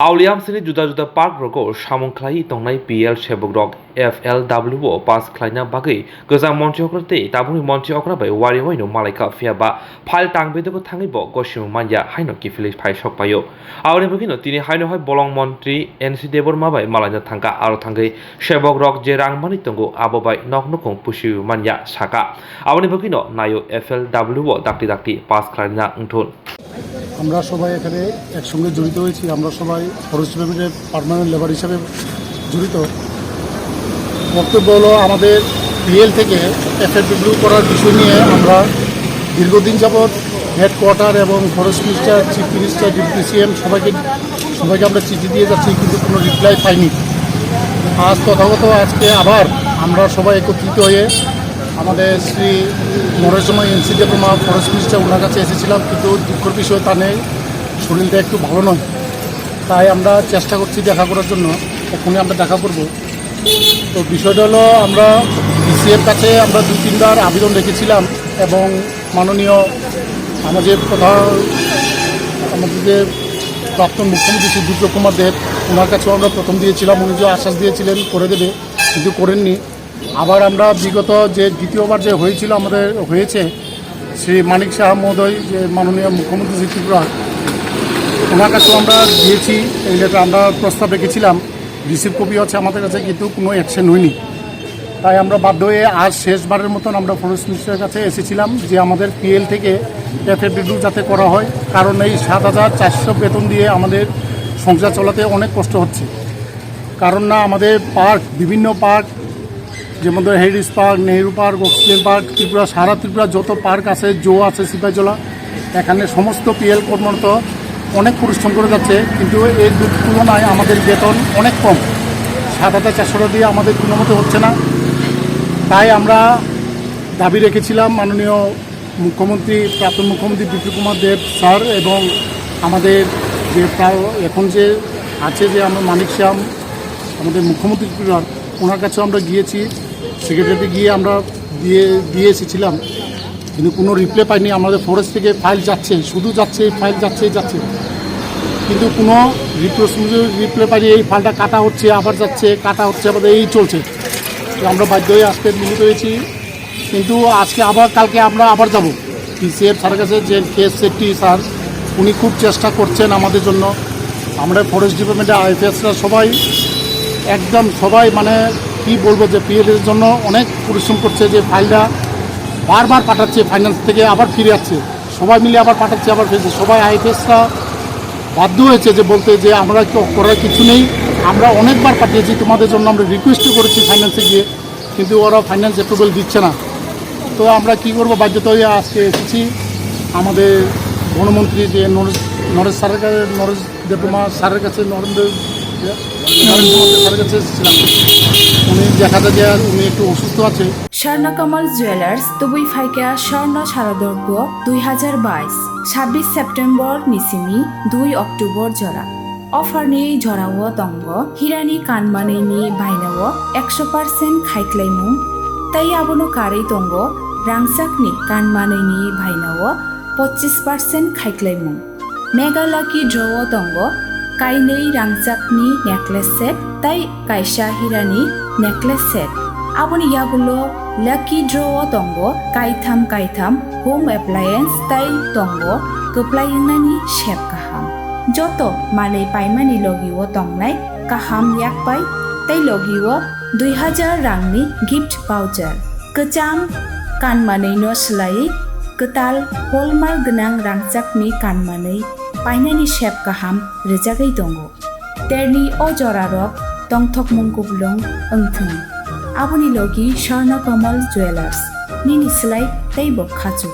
Auliamsini juda-juda parkrokgo samung khlai tongnai PL Sebuk rok FLW pass khlaina bagui gojang Montri tei tabungni Montri bai wari-waino Malaikha phiaba file tangbedoko thangaibo gosimung manya haino kifili phai sokpaio. Auni bagino tini haino hai bolong Montri NC Debbarma bai malaina thangka aro thangai Sebuk rok je rangmani tongo abo bai noknokong pusiu manya saka. Auni bagino nayo FLW dakti pass khlaina ngthun. আমরা সবাই এখানে একসঙ্গে জড়িত হয়েছি। আমরা সবাই forest ডিপার্টমেন্টের permanent labour হিসাবে জড়িত। বক্তব্য হলো আমাদের পিএল থেকে এফএলডব্লিউ করার বিষয় নিয়ে আমরা দীর্ঘদিন যাবৎ হেডকোয়ার্টার এবং forest minister, chief minister, deputy CM সবাইকে আমরা চিঠি দিয়ে যাচ্ছি, কিন্তু কোনো রিপ্লাই পাইনি। আজ তথাগত আজকে আবার আমরা সবাই একত্রিত হয়ে আমাদের শ্রী নরেশময় এনসি ডেবরমা ফরেস্ট মিনিস্টার ওনার কাছে এসেছিলাম, কিন্তু দুঃখের বিষয় তা নেই, শরীরটা একটু ভালো নয়। তাই আমরা চেষ্টা করছি দেখা করার জন্য, এখনই আমরা দেখা করব। তো বিষয়টা হলো আমরা ডিসিএর কাছে আমরা 2-3বার আবেদন রেখেছিলাম এবং মাননীয় আমাদের যে প্রাক্তন মুখ্যমন্ত্রী শ্রী বিপ্লব কুমার দেব ওনার কাছেও আমরা প্রথম দিয়েছিলাম, উনি যে আশ্বাস দিয়েছিলেন করে দেবে, কিন্তু করেননি। আবার আমরা বিগত যে দ্বিতীয়বার যে হয়েছিল আমাদের হয়েছে শ্রী মানিক শাহ মহোদয়, যে মাননীয় মুখ্যমন্ত্রী শ্রী ত্রিপুরা, ওনার কাছেও আমরা দিয়েছি এই লেটার, আমরা প্রস্তাব রেখেছিলাম, রিসিভ কপি আছে আমাদের কাছে, কিন্তু কোনো অ্যাকশন হয়নি। তাই আমরা বাধ্য হয়ে আজ শেষবারের মতন আমরা ফরেস্ট মিনিস্টারের কাছে এসেছিলাম যে আমাদের পিএল থেকে এফএলডব্লিউ যাতে করা হয়, কারণ এই 7,400 বেতন দিয়ে আমাদের সংসার চালাতে অনেক কষ্ট হচ্ছে। কারণ না আমাদের পার্ক, বিভিন্ন পার্ক যেমন heritage park, Nehru park, oxygen park, Tripura সারা ত্রিপুরা যত পার্ক আছে, জো আছে, সিপাহীজলা, এখানে সমস্ত পিএল কর্মরত অনেক পরিশ্রম করে যাচ্ছে, কিন্তু এর তুলনায় আমাদের বেতন অনেক কম। 7,400 দিয়ে আমাদের কোনো মতো হচ্ছে না। তাই আমরা দাবি রেখেছিলাম মাননীয় মুখ্যমন্ত্রী, প্রাক্তন মুখ্যমন্ত্রী বিপ্লব কুমার দেব স্যার এবং আমাদের যে এখন যে আছে যে আমরা মানিক শ্যাম আমাদের মুখ্যমন্ত্রী ওনার কাছেও আমরা গিয়েছি, সেক্রেটারিতে গিয়ে আমরা দিয়ে এসেছিলাম, কিন্তু কোনো রিপ্লাই পাইনি। আমাদের ফরেস্ট থেকে ফাইল যাচ্ছে, শুধু যাচ্ছে, ফাইল যাচ্ছে, কিন্তু কোনো রিপ্লাই পাইনি। এই ফাইলটা কাটা হচ্ছে, আবার যাচ্ছে, কাটা হচ্ছে, আমাদের এই চলছে। আমরা বাধ্য হয়ে আজকে মিলিত হয়েছি, কিন্তু আজকে কালকে আমরা আবার যাব পিসিএফ স্যারের কাছে, যে কেস সেফটি স্যার উনি খুব চেষ্টা করছেন আমাদের জন্য। আমরা ফরেস্ট ডিপার্টমেন্টের আইপিএসরা সবাই মানে কি বলবো, যে পিএলের জন্য অনেক পরিশ্রম করছে, যে ফাইলটা বারবার পাঠাচ্ছে, ফাইন্যান্স থেকে আবার ফিরে যাচ্ছে, সবাই মিলে আবার পাঠাচ্ছে, আবার ফিরছে। সবাই আইপিএসরা বাধ্য হয়েছে যে বলতে যে আমরা করার কিছু নেই, আমরা অনেকবার পাঠিয়েছি তোমাদের জন্য, আমরা রিকোয়েস্টও করেছি ফাইন্যান্সে গিয়ে, কিন্তু ওরা ফাইন্যান্স অ্যাপ্রুভেল দিচ্ছে না। তো আমরা কি করব, বাধ্যতা হয়ে আজকে এসেছি আমাদের বনমন্ত্রী যে নরেশ দেববর্মা স্যারের কাছে, নরেন্দ্র স্যারের কাছে এসেছিলাম। উনি দেখা যায় যে উনি একটু অসুস্থ আছে। স্বর্ণকমল জুয়েলার্স তুবুই ফাইকা স্বর্ণ শারদর্ঘ 2022 26 সেপ্টেম্বর নিসিমি 2 অক্টোবর জরা অফারनि জরাও দঙ্গ হিরানি কানমাनैनि बायनाव 100% खायख्लायमुं ताई आबोनो कारै दंग रांसाकनि कानमानैनि बायनाव 25% खायख्लायमुं मेगालाकी ड्रव दंग काइनै रांसाकनि नेकलेस सेट ताई कायसा हिरानि नेकलेस सेट आबोनि यागुलो लाकी ड्रव दंग कायथाम होम एप्लायेंस ताई दंग गोप्लायनानि शेप गाहाम যত মালে পাইমানি লগিও তংনাই কাহাম ইয়াকপাই তাই লগিও 2000 রাংনি গিফট ভাউচার কচাম কানমাनै नो सोलायै कताल हलमार्क गोनां रांचाकनि कानमानै पाइनानि शेप गाहाम रोजागै दङ तेरनि अजरारक तंथक मुंगुबलुं ओंथों आबुनि लगी स्वर्णकमल जुवेलार्स निनि सोलाय तैबो खाजु।